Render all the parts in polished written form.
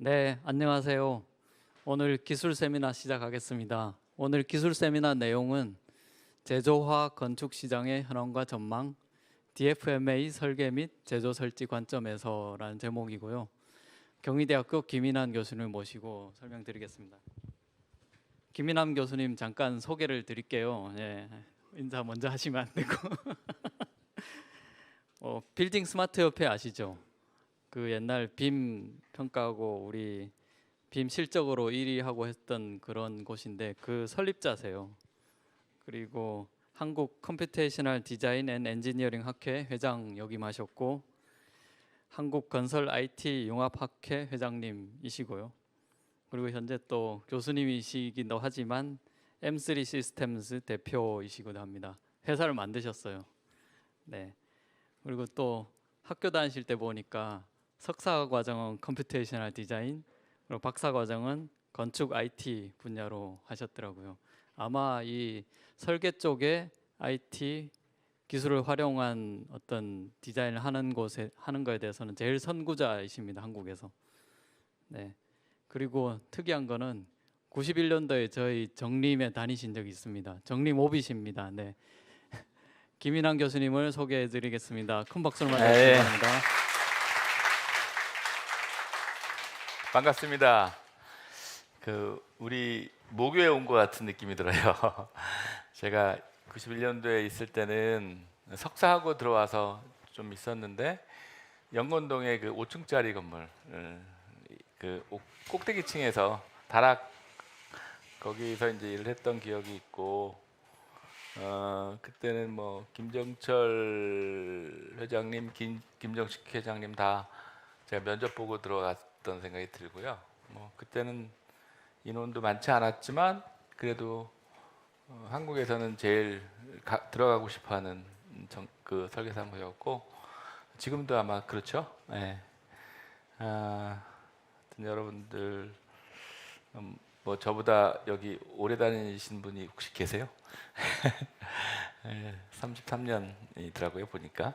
네, 안녕하세요. 오늘 기술 세미나 시작하겠습니다. 오늘 기술 세미나 내용은 제조화 건축 시장의 현황과 전망, DFMA 설계 및 제조 설치 관점에서라는 제목이고요. 경희대학교 김인환 교수님을 모시고 설명드리겠습니다. 김인환 교수님 잠깐 소개를 드릴게요. 예, 인사 먼저 하시면 안 되고 빌딩 스마트 협회 아시죠? 그 옛날 빔 평가하고 우리 빔 실적으로 1위 하고 했던 그런 곳인데 그 설립자세요. 그리고 한국 컴퓨테이셔널 디자인 앤 엔지니어링 학회 회장 역임하셨고 한국 건설 IT 융합 학회 회장님이시고요. 그리고 현재 또 교수님이시기도 하지만 M3 시스템스 대표이시기도 합니다. 회사를 만드셨어요. 네. 그리고 또 학교 다니실 때 보니까 석사 과정은 컴퓨테이셔널 디자인, 그리고 박사 과정은 건축 IT 분야로 하셨더라고요. 아마 이 설계 쪽에 IT 기술을 활용한 어떤 디자인을 하는 곳에 하는 거에 대해서는 제일 선구자이십니다, 한국에서. 네. 그리고 특이한 거는 91년도에 저희 정림에 다니신 적이 있습니다. 정림 오비십니다. 네. 김인환 교수님을 소개해드리겠습니다. 큰 박수를 맞아주시기 네, 바랍니다. 반갑습니다. 우리 모교에 온 것 같은 느낌이 들어요. 제가 91년도에 있을 때는 석사하고 들어와서 좀 있었는데 영건동에 그 5층짜리 건물, 꼭대기층에서 다락 거기서 이제 일을 했던 기억이 있고, 그때는 뭐 김정철 회장님, 김정식 회장님 다 제가 면접 보고 들어갔던 생각이 들고요. 뭐 그때는 인원도 많지 않았지만 그래도 한국에서는 제일 들어가고 싶어하는 그 설계사무소였고 지금도 아마 그렇죠. 네. 하여튼 여러분들 뭐 저보다 여기 오래 다니신 분이 혹시 계세요? 33년이더라고요 보니까.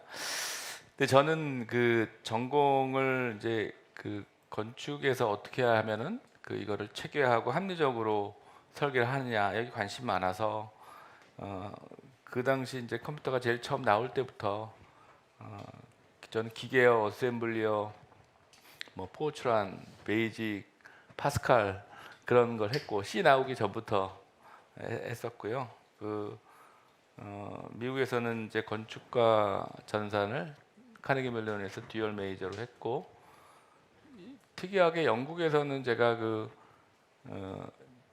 근데 저는 그 전공을 이제 그 건축에서 어떻게 하면은 이거를 체계하고 합리적으로 설계를 하느냐 여기 관심 많아서 그 당시 이제 컴퓨터가 제일 처음 나올 때부터 저는 기계어, 어셈블리어, 뭐 포트란, 베이직, 파스칼 그런 걸 했고 C 나오기 전부터 했었고요. 미국에서는 이제 건축과 전산을 카네기 멜론에서 듀얼 메이저로 했고 특이하게 영국에서는 제가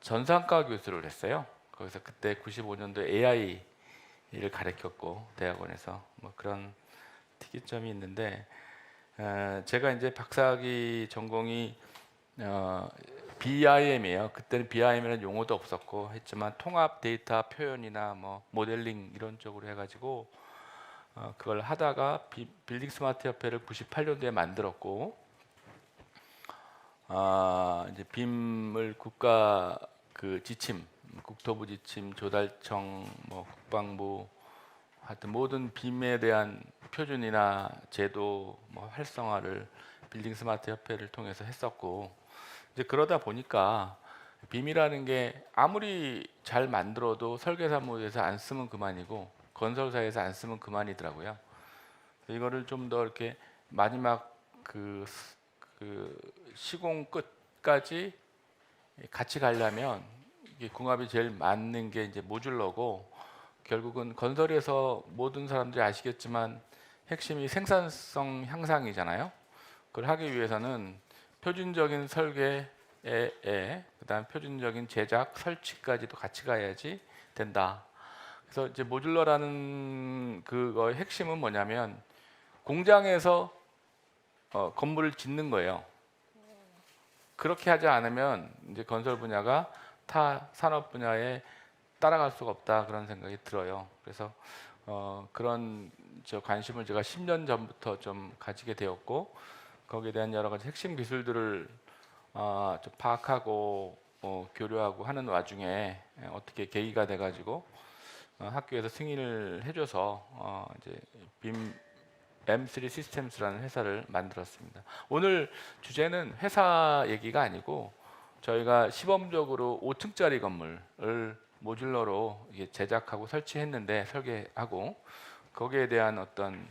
전산과 교수를 했어요. 거기서 그때 95년도 AI를 가르쳤고 대학원에서 뭐 그런 특이점이 있는데 제가 이제 박사학위 전공이 BIM이에요. 그때는 BIM이라는 용어도 없었고 했지만 통합 데이터 표현이나 뭐 모델링 이런 쪽으로 해가지고 그걸 하다가 빌딩 스마트 협회를 98년도에 만들었고 이제 빔을 국가 지침, 국토부 지침, 조달청, 뭐 국방부 하여튼 모든 빔에 대한 표준이나 제도 뭐 활성화를 빌딩 스마트 협회를 통해서 했었고 이제 그러다 보니까 빔이라는 게 아무리 잘 만들어도 설계사무소에서 안 쓰면 그만이고 건설사에서 안 쓰면 그만이더라고요. 이거를 좀 더 이렇게 마지막 시공 끝까지 같이 가려면 이게 궁합이 제일 맞는 게 이제 모듈러고 결국은 건설에서 모든 사람들이 아시겠지만 핵심이 생산성 향상이잖아요. 그걸 하기 위해서는 표준적인 설계에 그다음 표준적인 제작 설치까지도 같이 가야지 된다. 그래서 이제 모듈러라는 그거의 핵심은 뭐냐면 공장에서 건물을 짓는 거예요. 그렇게 하지 않으면 이제 건설 분야가 타 산업 분야에 따라갈 수가 없다 그런 생각이 들어요. 그래서 그런 관심을 제가 10년 전부터 좀 가지게 되었고 거기에 대한 여러 가지 핵심 기술들을 좀 파악하고 교류하고 하는 와중에 어떻게 계기가 돼가지고 학교에서 승인을 해줘서 이제 빔 M3 시스템스라는 회사를 만들었습니다. 오늘 주제는 회사 얘기가 아니고 저희가 시범적으로 5층짜리 건물을 모듈러로 이게 제작하고 설치했는데 설계하고 거기에 대한 어떤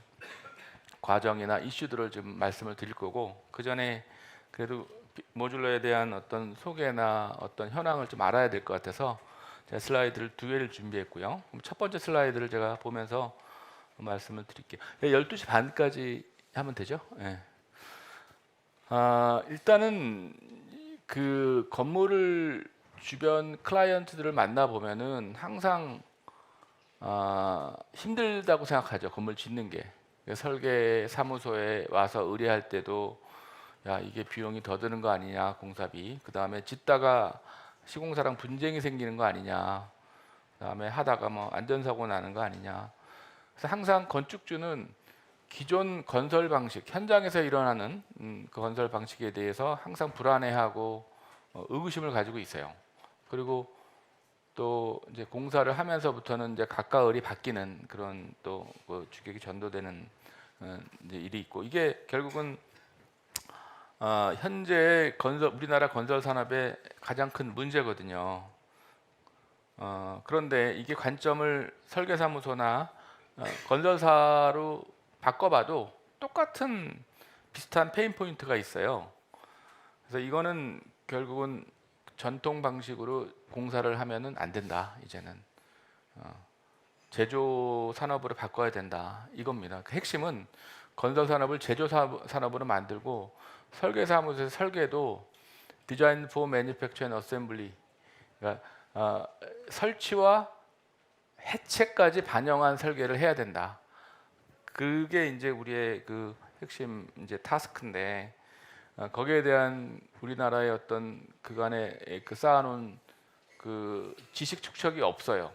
과정이나 이슈들을 좀 말씀을 드릴 거고 그 전에 그래도 모듈러에 대한 어떤 소개나 어떤 현황을 좀 알아야 될 것 같아서 제가 슬라이드를 2개를 준비했고요. 그럼 첫 번째 슬라이드를 제가 보면서 말씀을 드릴게요. 12시 반까지 하면 되죠? 네. 일단은 그 건물을 주변 클라이언트들을 만나 보면은 항상 힘들다고 생각하죠. 건물 짓는 게. 설계 사무소에 와서 의뢰할 때도 야 이게 비용이 더 드는 거 아니냐 공사비. 그 다음에 짓다가 시공사랑 분쟁이 생기는 거 아니냐. 그 다음에 하다가 뭐 안전사고 나는 거 아니냐. 그래서 항상 건축주는 기존 건설 방식, 현장에서 일어나는 그 건설 방식에 대해서 항상 불안해하고 의구심을 가지고 있어요. 그리고 또 이제 공사를 하면서부터는 이제 가까을이 바뀌는 그런 또 그 주객이 전도되는 이제 일이 있고 이게 결국은 현재 우리나라 건설 산업의 가장 큰 문제거든요. 그런데 이게 관점을 설계사무소나 건설사로 바꿔봐도 똑같은 비슷한 페인 포인트가 있어요. 그래서 이거는 결국은 전통 방식으로 공사를 하면은 안 된다. 이제는 제조 산업으로 바꿔야 된다. 이겁니다. 그 핵심은 건설 산업을 제조 산업으로 만들고 설계 사무소의 설계도 디자인 포 매니팩처 앤 어셈블리 그러니까 설치와 해체까지 반영한 설계를 해야 된다. 그게 이제 우리의 그 핵심 이제 타스크인데 거기에 대한 우리나라의 어떤 그간에 그 쌓아놓은 그 지식 축적이 없어요.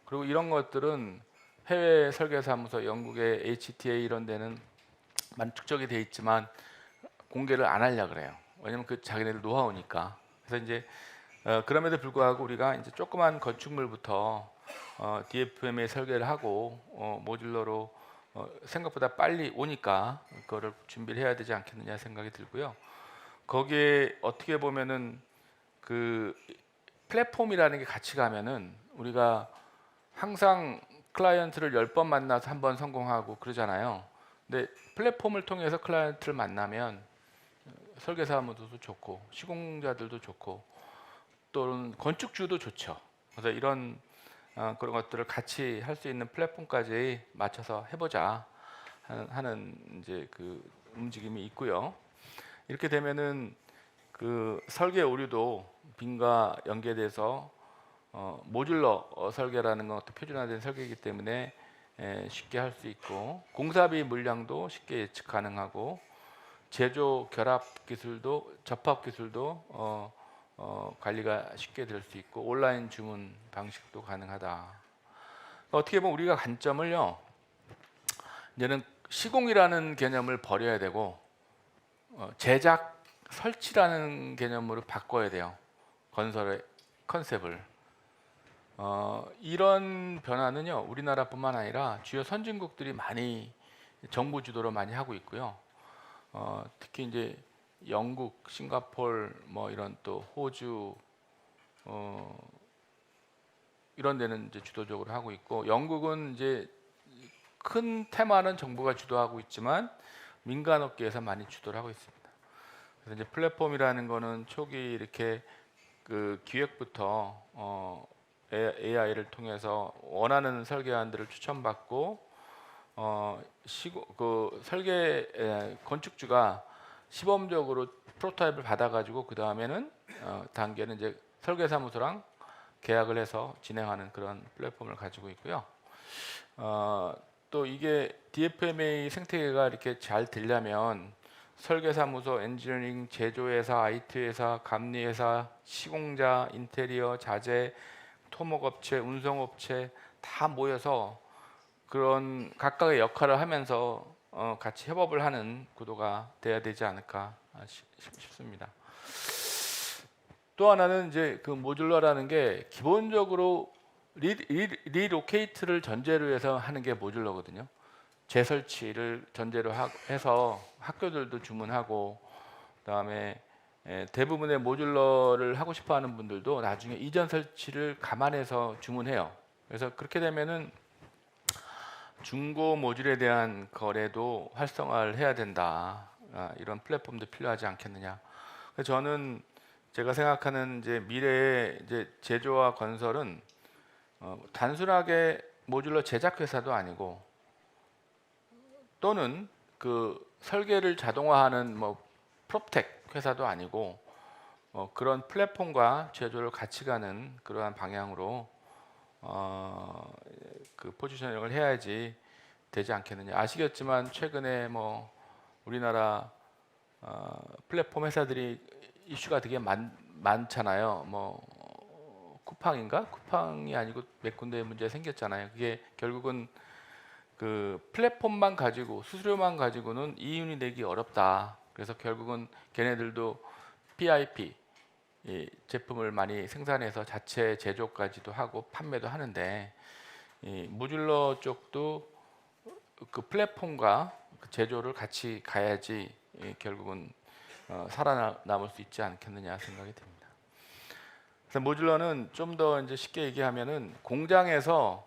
그리고 이런 것들은 해외 설계사무소, 영국의 HTA 이런 데는 많이 축적이 돼 있지만 공개를 안 하려 그래요. 왜냐면 그 자기네들 노하우니까. 그래서 이제 그럼에도 불구하고 우리가 이제 조그만 건축물부터 DFM에 설계를 하고 모듈러로 생각보다 빨리 오니까 그거를 준비를 해야 되지 않겠느냐 생각이 들고요. 거기에 어떻게 보면은 그 플랫폼이라는 게 같이 가면은 우리가 항상 클라이언트를 10번 만나서 한 번 성공하고 그러잖아요. 근데 플랫폼을 통해서 클라이언트를 만나면 설계사무소도 좋고 시공자들도 좋고 또는 건축주도 좋죠. 그래서 이런 그런 것들을 같이 할 수 있는 플랫폼까지 맞춰서 해보자 하는 이제 그 움직임이 있고요. 이렇게 되면은 그 설계 오류도 빔과 연계돼서 모듈러 설계라는 건 어떤 표준화된 설계이기 때문에 쉽게 할 수 있고 공사비 물량도 쉽게 예측 가능하고 제조 결합 기술도 접합 기술도 관리가 쉽게 될 수 있고 온라인 주문 방식도 가능하다. 어떻게 보면 우리가 관점을요 이제는 시공이라는 개념을 버려야 되고 제작 설치라는 개념으로 바꿔야 돼요. 건설의 컨셉을. 이런 변화는요 우리나라뿐만 아니라 주요 선진국들이 많이 정부 주도로 많이 하고 있고요. 특히 이제 영국, 싱가폴, 뭐 이런 또 호주 이런 데는 이제 주도적으로 하고 있고 영국은 이제 큰 테마는 정부가 주도하고 있지만 민간 업계에서 많이 주도를 하고 있습니다. 그래서 이제 플랫폼이라는 거는 초기 이렇게 그 기획부터 AI를 통해서 원하는 설계안들을 추천받고 그 설계 건축주가 시범적으로 프로토타입을 받아가지고 그 다음에는 단계는 이제 설계사무소랑 계약을 해서 진행하는 그런 플랫폼을 가지고 있고요. 또 이게 DFMA 생태계가 이렇게 잘 되려면 설계사무소, 엔지니어링, 제조회사, IT회사, 감리회사, 시공자, 인테리어, 자재, 토목업체, 운송업체 다 모여서 그런 각각의 역할을 하면서 같이 협업을 하는 구도가 돼야 되지 않을까 싶습니다. 또 하나는 이제 그 모듈러라는 게 기본적으로 리로케이트를 전제로 해서 하는 게 모듈러거든요. 재설치를 전제로 해서 학교들도 주문하고, 그다음에 대부분의 모듈러를 하고 싶어하는 분들도 나중에 이전 설치를 감안해서 주문해요. 그래서 그렇게 되면은 중고 모듈에 대한 거래도 활성화를 해야 된다. 이런 플랫폼도 필요하지 않겠느냐. 그래서 저는 제가 생각하는 이제 미래의 이제 제조와 건설은 단순하게 모듈러 제작 회사도 아니고, 또는 그 설계를 자동화하는 뭐 프롭텍 회사도 아니고, 그런 플랫폼과 제조를 같이 가는 그러한 방향으로 그 포지셔닝을 해야지 되지 않겠느냐. 아시겠지만 최근에 뭐 우리나라 플랫폼 회사들이 이슈가 되게 많잖아요. 뭐 쿠팡인가? 쿠팡이 아니고 몇 군데 문제 생겼잖아요. 그게 결국은 그 플랫폼만 가지고, 수수료만 가지고는 이윤이 내기 어렵다. 그래서 결국은 걔네들도 PIP 이 제품을 많이 생산해서 자체 제조까지도 하고 판매도 하는데, 이 모듈러 쪽도 그 플랫폼과 그 제조를 같이 가야지 결국은 살아남을 수 있지 않겠느냐 생각이 듭니다. 그래서 모듈러는 좀 더 이제 쉽게 얘기하면은 공장에서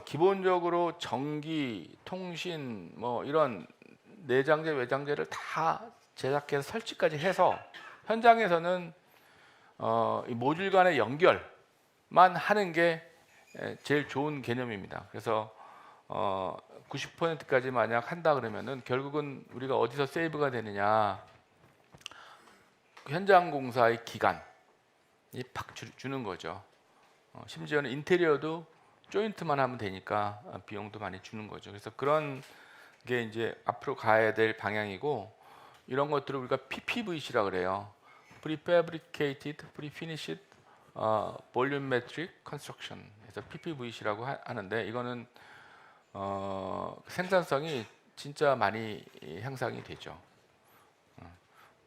기본적으로 전기, 통신, 뭐 이런 내장재, 외장재를 다 제작해서 설치까지 해서 현장에서는 이 모듈 간의 연결만 하는 게 제일 좋은 개념입니다. 그래서 90%까지 만약 한다 그러면은 결국은 우리가 어디서 세이브가 되느냐, 현장 공사의 기간이 팍 주는 거죠. 심지어는 인테리어도 조인트만 하면 되니까 비용도 많이 주는 거죠. 그래서 그런 게 이제 앞으로 가야 될 방향이고, 이런 것들을 우리가 PPVC라 그래요. Prefabricated, Prefinished, Volumetric Construction. 그래서 PPVC라고 하는데, 이거는 생산성이 진짜 많이 향상이 되죠.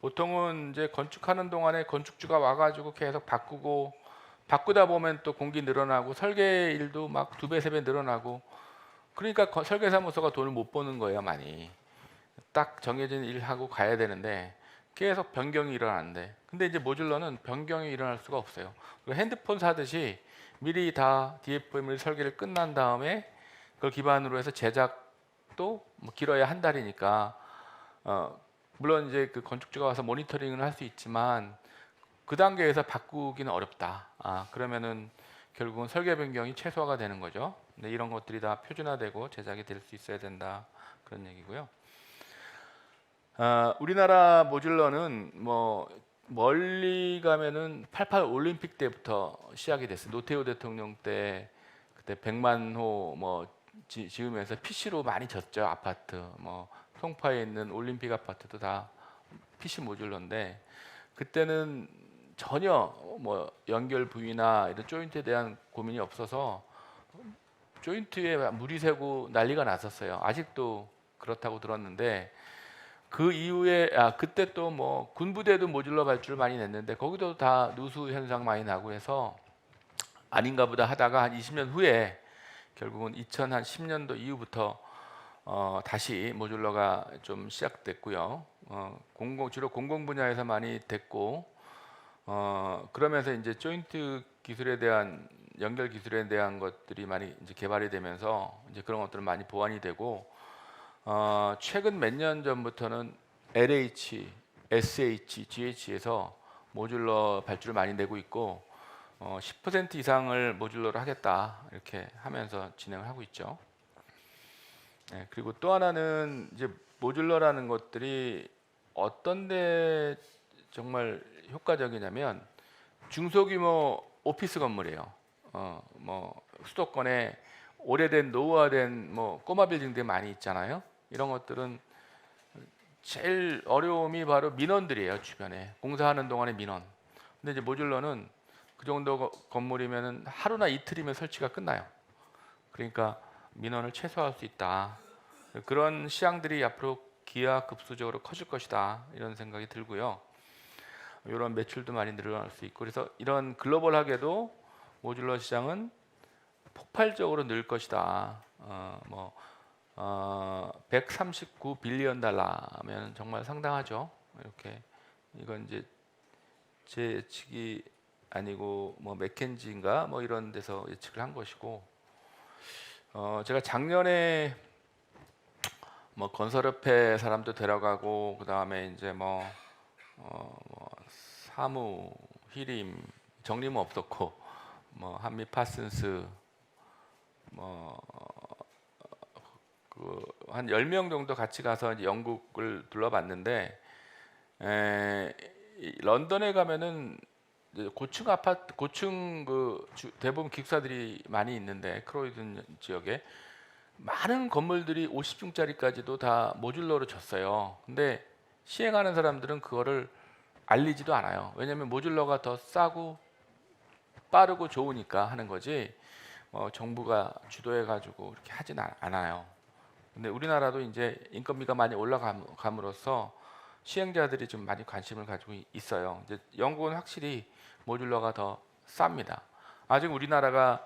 보통은 이제 건축하는 동안에 건축주가 와가지고 계속 바꾸다 보면 또 공기 늘어나고 설계 일도 막 2배, 3배 늘어나고, 그러니까 설계사무소가 돈을 못 버는 거예요, 많이. 딱 정해진 일 하고 가야 되는데 계속 변경이 일어나는데, 근데 이제 모듈러는 변경이 일어날 수가 없어요. 핸드폰 사듯이 미리 다 DFM 설계를 끝난 다음에 그걸 기반으로 해서 제작도 뭐 길어야 한 달이니까, 물론 이제 그 건축주가 와서 모니터링을 할 수 있지만 그 단계에서 바꾸기는 어렵다. 그러면은 결국은 설계 변경이 최소화가 되는 거죠. 근데 이런 것들이 다 표준화되고 제작이 될 수 있어야 된다, 그런 얘기고요. 우리나라 모듈러는 뭐 멀리 가면은 88 올림픽 때부터 시작이 됐어요. 노태우 대통령 때 그때 100만 호 뭐 지으면서 PC로 많이 졌죠. 아파트 뭐 송파에 있는 올림픽 아파트도 다 PC 모듈러인데, 그때는 전혀 뭐 연결 부위나 이런 조인트에 대한 고민이 없어서 조인트에 물이 새고 난리가 났었어요. 아직도 그렇다고 들었는데, 그 이후에 그때 또 뭐 군부대도 모듈러 발주를 많이 냈는데 거기도 다 누수 현상 많이 나고 해서 아닌가 보다 하다가 한 20년 후에 결국은 2010년도 이후부터 다시 모듈러가 좀 시작됐고요. 주로 공공 분야에서 많이 됐고, 그러면서 이제 조인트 기술에 대한, 연결 기술에 대한 것들이 많이 이제 개발이 되면서 이제 그런 것들은 많이 보완이 되고, 최근 몇 년 전부터는 LH, SH, GH에서 모듈러 발주를 많이 내고 있고, 10% 이상을 모듈러로 하겠다 이렇게 하면서 진행을 하고 있죠. 네, 그리고 또 하나는 이제 모듈러라는 것들이 어떤데 정말 효과적이냐면 중소규모 오피스 건물이에요. 뭐 수도권에 오래된 노후화된 뭐 꼬마 빌딩들 많이 있잖아요. 이런 것들은 제일 어려움이 바로 민원들이에요. 주변에 공사하는 동안의 민원. 근데 이제 모듈러는 그 정도 건물이면은 하루나 이틀이면 설치가 끝나요. 그러니까 민원을 최소화할 수 있다. 그런 시장들이 앞으로 기하급수적으로 커질 것이다, 이런 생각이 들고요. 이런 매출도 많이 늘어날 수 있고, 그래서 이런 글로벌하게도 모듈러 시장은 폭발적으로 늘 것이다. 뭐 139 빌리언 달러면 정말 상당하죠. 이렇게 이건 이제 제 예측이 아니고 뭐 맥켄지인가 뭐 이런 데서 예측을 한 것이고, 제가 작년에 뭐 건설협회 사람도 데려가고 그 다음에 이제 뭐 사무, 히림, 정림은 없었고 뭐 한미 파슨스 뭐 그 한 10명 정도 같이 가서 이제 영국을 둘러봤는데, 이 런던에 가면은 이제 고층 아파트, 고층 대부분 기숙사들이 많이 있는데 크로이든 지역에 많은 건물들이 50층짜리까지도 다 모듈러로 졌어요. 근데 시행하는 사람들은 그거를 알리지도 않아요. 왜냐하면 모듈러가 더 싸고 빠르고 좋으니까 하는 거지, 정부가 주도해가지고 이렇게 하진 않아요. 근데 우리나라도 이제 인건비가 많이 올라감으로써 시행자들이 좀 많이 관심을 가지고 있어요. 이제 영국은 확실히 모듈러가 더 쌉니다. 아직 우리나라는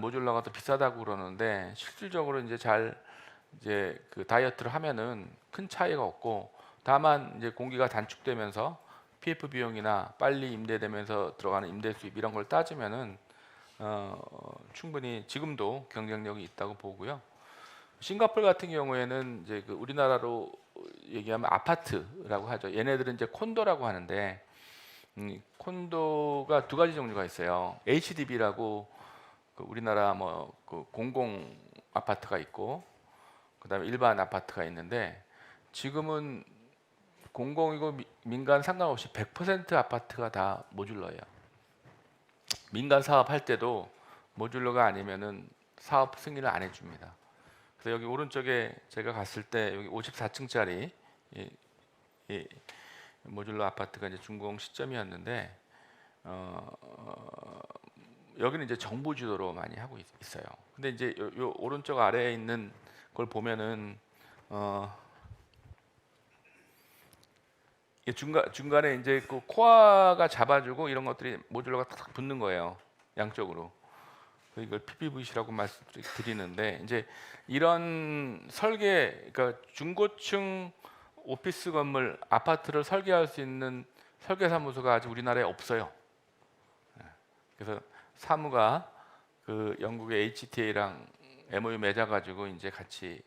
모듈러가 더 비싸다고 그러는데, 실질적으로 이제 그 다이어트를 하면은 큰 차이가 없고, 다만 이제 공기가 단축되면서 PF 비용이나 빨리 임대되면서 들어가는 임대 수입 이런 걸 따지면은 충분히 지금도 경쟁력이 있다고 보고요. 싱가포르 같은 경우에는 이제 그 우리나라로 얘기하면 아파트라고 하죠. 얘네들은 이제 콘도라고 하는데, 콘도가 두 가지 종류가 있어요. HDB라고 그 우리나라 그 공공 아파트가 있고, 그다음에 일반 아파트가 있는데, 지금은 공공이고 민간 상관없이 100% 아파트가 다 모듈러예요. 민간 사업할 때도 모듈러가 아니면은 사업 승인을 안 해줍니다. 그래서 여기 오른쪽에 제가 갔을 때 여기 54층짜리 이 모듈러 아파트가 이제 준공 시점이었는데, 여기는 이제 정부 주도로 많이 하고 있어요. 근데 이제 요 오른쪽 아래에 있는 걸 보면은 이게 중간에 이제 그 코아가 잡아주고 이런 것들이 모듈러가 탁 붙는 거예요, 양쪽으로. 이걸 PPVC라고 말씀드리는데, 이제 이런 설계, 그러니까 중고층 오피스 건물, 아파트를 설계할 수 있는 설계사무소가 아직 우리나라에 없어요. 그래서 사무가 그 영국의 HTA랑 MOU 맺어가지고 이제 같이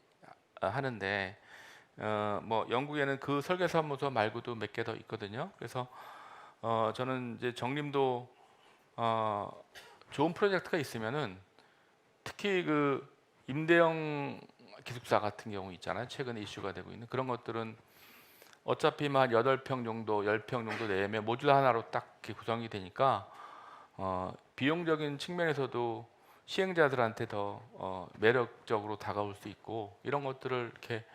하는데, 뭐 영국에는 그 설계사무소 말고도 몇 개 더 있거든요. 그래서 저는 이제 정림도 좋은 프로젝트가 있으면은, 특히 그 임대형 기숙사 같은 경우 있잖아요. 최근에 이슈가 되고 있는 그런 것들은 어차피 한 8평 정도, 10평 정도 내면 모듈러 하나로 딱 이렇게 구성이 되니까 비용적인 측면에서도 시행자들한테 더 매력적으로 다가올 수 있고, 이런 것들을 이렇게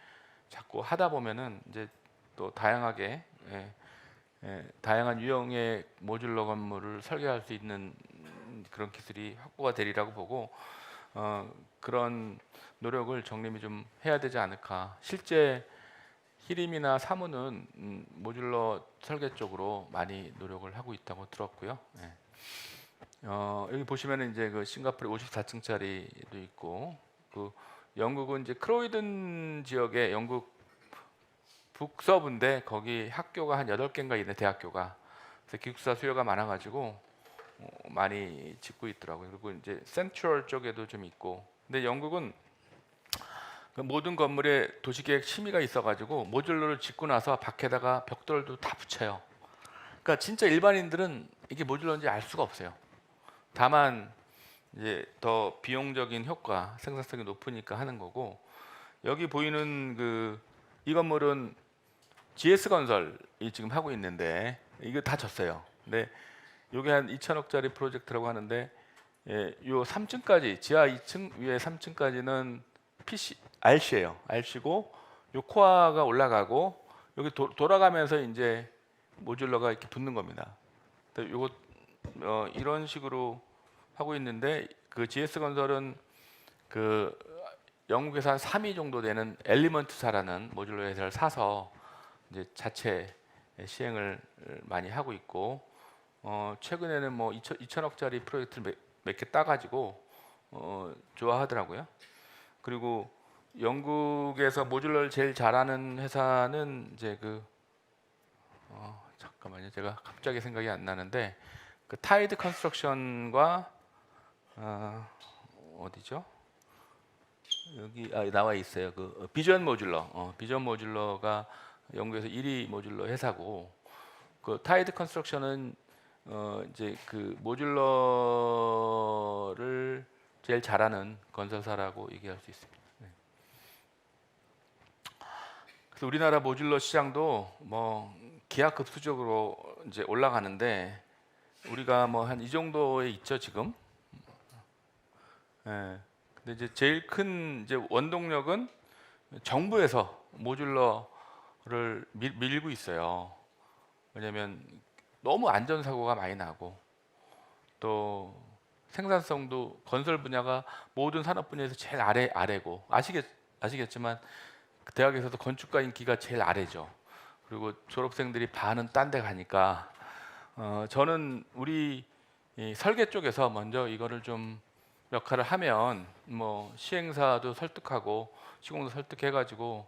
자꾸 하다 보면은 이제 또 다양하게 다양한 유형의 모듈러 건물을 설계할 수 있는 그런 기술이 확보가 되리라고 보고, 그런 노력을 정림이 좀 해야 되지 않을까. 실제 히림이나 사무는 모듈러 설계 쪽으로 많이 노력을 하고 있다고 들었고요. 여기 보시면은 이제 그 싱가포르 54층짜리도 있고, 그 영국은 이제 크로이든 지역에 영국 북서부인데 거기 학교가 한 8개인가 있네, 대학교가. 그래서 기숙사 수요가 많아가지고 많이 짓고 있더라고요. 그리고 이제 센트럴 쪽에도 좀 있고. 근데 영국은 그 모든 건물에 도시계획 심의가 있어가지고 모듈러를 짓고 나서 밖에다가 벽돌도 다 붙여요. 그러니까 진짜 일반인들은 이게 모듈러인지 알 수가 없어요. 다만 이제 더 비용적인 효과, 생산성이 높으니까 하는 거고, 여기 보이는 이 건물은 GS건설이 지금 하고 있는데 이거 다 졌어요. 근데 이게 한 2천억짜리 프로젝트라고 하는데, 요 3층까지, 지하 2층 위에 3층까지는 RC예요. RC고 요 코어가 올라가고 여기 돌아가면서 이제 모듈러가 이렇게 붙는 겁니다. 요거 이런 식으로 하고 있는데, 그 GS건설은 그 영국에서 한 3위 정도 되는 엘리먼트사라는 모듈러 회사를 사서 이제 자체 시행을 많이 하고 있고, 최근에는 뭐 2천억짜리 프로젝트를 몇 개 따가지고 좋아하더라고요. 그리고 영국에서 모듈러를 제일 잘하는 회사는 이제 잠깐만요. 제가 갑자기 생각이 안 나는데 그 타이드 컨스트럭션과 어디죠? 여기 나와 있어요. 그 비전 모듈러. 비전 모듈러가 영국에서 1위 모듈러 회사고 그 타이드 컨스트럭션은 이제 그 모듈러를 제일 잘하는 건설사라고 얘기할 수 있습니다. 네. 그래서 우리나라 모듈러 시장도 뭐 기하급수적으로 이제 올라가는데 우리가 뭐 한 이 정도에 있죠 지금. 예. 근데 이제 제일 큰 이제 원동력은 정부에서 모듈러를 밀고 있어요. 왜냐하면 너무 안전사고가 많이 나고 또 생산성도 건설 분야가 모든 산업 분야에서 제일 아래고 아시겠지만 그 대학에서도 건축가 인기가 제일 아래죠. 그리고 졸업생들이 반은 딴 데 가니까 저는 우리 이 설계 쪽에서 먼저 이거를 좀 역할을 하면 뭐 시행사도 설득하고 시공도 설득해가지고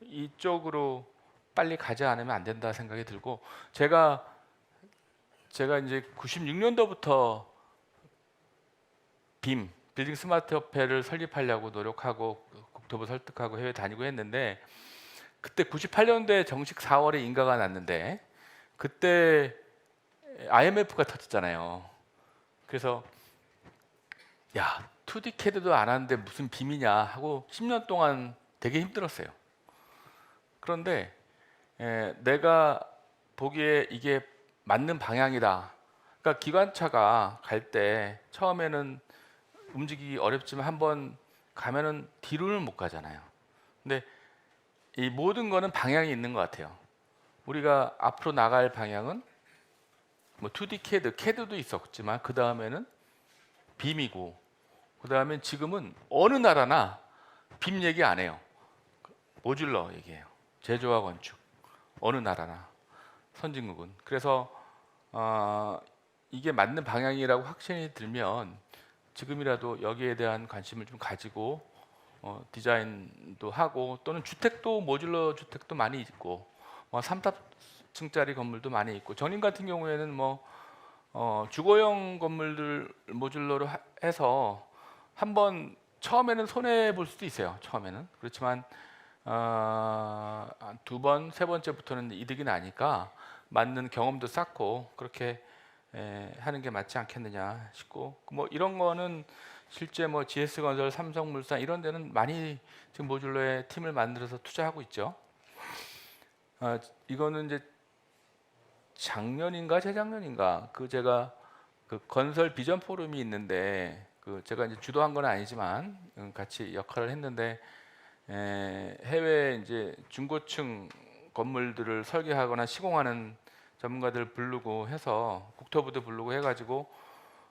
이쪽으로 빨리 가지 않으면 안 된다 생각이 들고 제가 이제 96년도부터 빌딩 스마트 협회를 설립하려고 노력하고 국토부 설득하고 해외 다니고 했는데 그때 98년도에 정식 4월에 인가가 났는데 그때 IMF가 터졌잖아요. 그래서 야 2D 캐드도 안 하는데 무슨 빔이냐 하고 10년 동안 되게 힘들었어요. 그런데 내가 보기에 이게 맞는 방향이다. 그러니까 기관차가 갈 때 처음에는 움직이기 어렵지만 한번 가면은 뒤로는 못 가잖아요. 근데 이 모든 거는 방향이 있는 것 같아요. 우리가 앞으로 나갈 방향은 뭐 2D 캐드도 있었지만 그 다음에는 빔이고 그 다음에 지금은 어느 나라나 빔 얘기 안 해요. 모듈러 얘기해요. 제조와 건축 어느 나라나 선진국은. 그래서 이게 맞는 방향이라고 확신이 들면 지금이라도 여기에 대한 관심을 좀 가지고 디자인도 하고 또는 주택도 모듈러 주택도 많이 있고 3, 4층짜리 건물도 많이 있고 전임 같은 경우에는 뭐 주거용 건물들 모듈러로 해서 한번 처음에는 손해 볼 수도 있어요. 처음에는 그렇지만 두 번, 세 번째부터는 이득이 나니까 맞는 경험도 쌓고 그렇게 하는 게 맞지 않겠느냐 싶고 뭐 이런 거는 실제 뭐 GS건설, 삼성물산 이런 데는 많이 지금 모듈러에 팀을 만들어서 투자하고 있죠. 이거는 이제 작년인가 재작년인가 제가 그 건설 비전 포럼이 있는데 제가 이제 주도한 건 아니지만 같이 역할을 했는데 해외 이제 중고층 건물들을 설계하거나 시공하는 전문가들 부르고 해서 국토부도 부르고 해가지고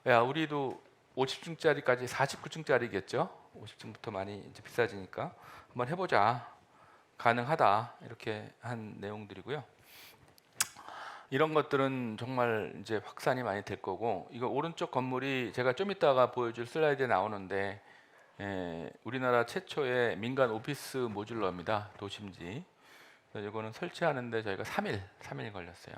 야 우리도 50층짜리까지 49층짜리겠죠. 50층부터 많이 이제 비싸지니까 한번 해보자. 가능하다 이렇게 한 내용들이고요. 이런 것들은 정말 이제 확산이 많이 될 거고 이거 오른쪽 건물이 제가 좀 이따가 보여줄 슬라이드에 나오는데 우리나라 최초의 민간 오피스 모듈러입니다. 도심지. 이거는 설치하는데 저희가 3일 걸렸어요.